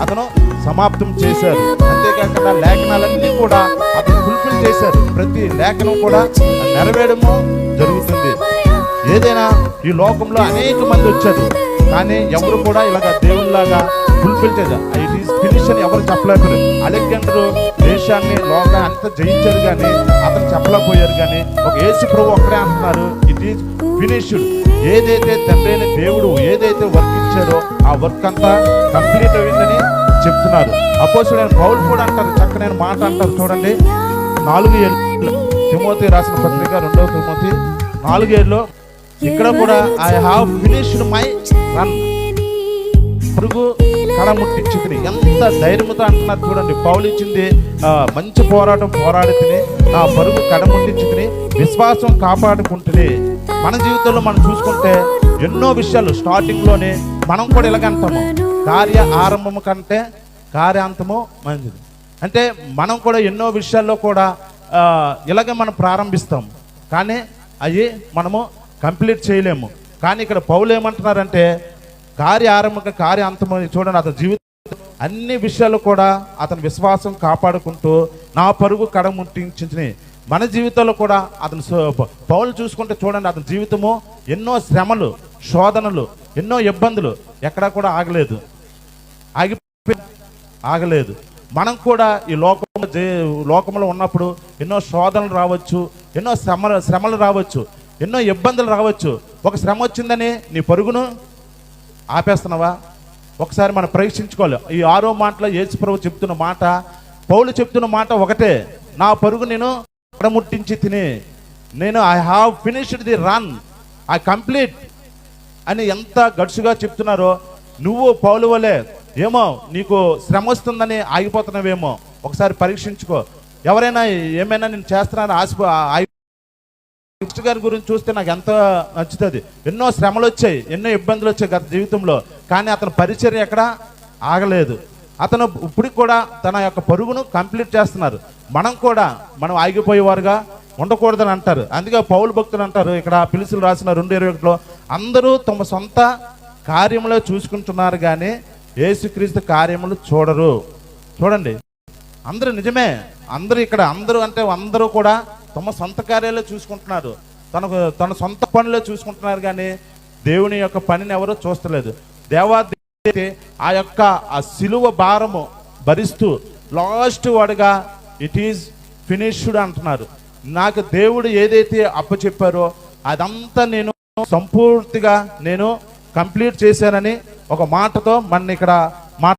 అతను సమాప్తం చేశారు. అంతేకాకుండా లేఖనాలన్నీ కూడా అతను ఫుల్ఫిల్ చేశారు. ప్రతి లేఖనం కూడా నెరవేరము జరుగుతుంది. ఏదైనా ఈ లోకంలో అనేక మంది వచ్చారు, కానీ ఎవరు కూడా ఇలాగ దేవుళ్ళలాగా ఫుల్ఫిల్ చేశారు. ఇట్ ఈస్ ఫినిష్ అని ఎవరు చెప్పలేకపోయారు. అలెగ్జాండర్ దేశాన్ని లోకాన్ని అంతా జయించారు, కానీ అతను చెప్పలేకపోయారు. కానీ ఒక యేసు ప్రభు ఒక్కడే అంటున్నారు, ఇట్ ఈస్ ఫినిష్డ్. ఏదైతే తండ్రి అయిన దేవుడు ఏదైతే వర్క్ ఇచ్చారో ఆ వర్క్ అంతా కంప్లీట్ అయిందని చెప్తున్నారు. అపోస్తలుడైన పౌలు కూడా అంటారు, చక్కనైన మాట అంటారు చూడండి. 4:7 తిమోతి రాసిన పత్రిక 2వ తిమోతి 4:7 ఇక్కడ కూడా I have finished my run, పరుగు కడముట్టించుకుని. ఎంత ధైర్యంతో అంటున్నారు చూడండి. పౌలు ఇచ్చింది మంచి పోరాటం పోరాడి తిని ఆ పరుగు కడముట్టించుకుని విశ్వాసం కాపాడుకుంటుంది. మన జీవితంలో మనం చూసుకుంటే ఎన్నో విషయాలు స్టార్టింగ్లోనే మనం కూడా ఇలాగంటాము, కార్య ఆరంభము కంటే కార్యాంతము మంచిది. అంటే మనం కూడా ఎన్నో విషయాల్లో కూడా ఇలాగే మనం ప్రారంభిస్తాం, కానీ అవి మనము కంప్లీట్ చేయలేము. కానీ ఇక్కడ పౌలు ఏమంటున్నారంటే కార్య ఆరంభం కార్య అంతము. చూడండి, అతని జీవితం అన్ని విషయాలు కూడా అతని విశ్వాసం కాపాడుకుంటూ నా పరుగు కడముట్టించుని. మన జీవితంలో కూడా అతను పౌలు చూసుకుంటే చూడండి, అతని జీవితము ఎన్నో శ్రమలు, శోధనలు, ఎన్నో ఇబ్బందులు, ఎక్కడా కూడా ఆగలేదు. మనం కూడా ఈ లోకంలో ఉన్నప్పుడు ఎన్నో శోధనలు రావచ్చు, ఎన్నో శ్రమలు రావచ్చు, ఎన్నో ఇబ్బందులు రావచ్చు. ఒక శ్రమ వచ్చిందని నీ పరుగును ఆపేస్తున్నావా? ఒకసారి మనం పరీక్షించుకోవాలి. ఈ 6వ మాటలో యేసు ప్రభు చెప్తున్న మాట, పౌలు చెప్తున్న మాట ఒకటే, నా పరుగు నేను కడముట్టించి తిని, నేను I have finished the run, I complete అని ఎంత గడుసుగా చెప్తున్నారో. నువ్వు పౌలు వలే ఏమో నీకు శ్రమ వస్తుందని ఆగిపోతున్నావేమో. ఒకసారి పరీక్షించుకో. ఎవరైనా ఏమైనా నేను చేస్తున్నాను గారి గురించి చూస్తే నాకు ఎంత నచ్చుతుంది. ఎన్నో శ్రమలు వచ్చాయి, ఎన్నో ఇబ్బందులు వచ్చాయి గత జీవితంలో, కానీ అతని పరిచర్య ఎక్కడ ఆగలేదు. అతను ఇప్పుడు కూడా తన యొక్క పరుగును కంప్లీట్ చేస్తున్నారు. మనం ఆగిపోయేవారుగా ఉండకూడదని అంటారు. అందుకే పౌలు భక్తులు అంటారు ఇక్కడ పిలుసులు రాసిన 2:21 అందరూ తమ సొంత కార్యములో చూసుకుంటున్నారు, కానీ యేసుక్రీస్తు కార్యములు చూడరు. చూడండి, అందరూ నిజమే, అందరూ అంటే అందరూ కూడా తమ సొంత కార్యాలే చూసుకుంటున్నారు, తన సొంత పనులే చూసుకుంటున్నారు, కానీ దేవుని యొక్క పనిని ఎవరూ చూస్తలేదు. దేవాది ఆ యొక్క సిలువ భారము భరిస్తూ లాస్ట్ వాడుగా ఇట్ ఈజ్ ఫినిష్డ్ అంటున్నారు. నాకు దేవుడు ఏదైతే అప్పచెప్పారో అదంతా నేను సంపూర్తిగా కంప్లీట్ చేశానని ఒక మాటతో మన ఇక్కడ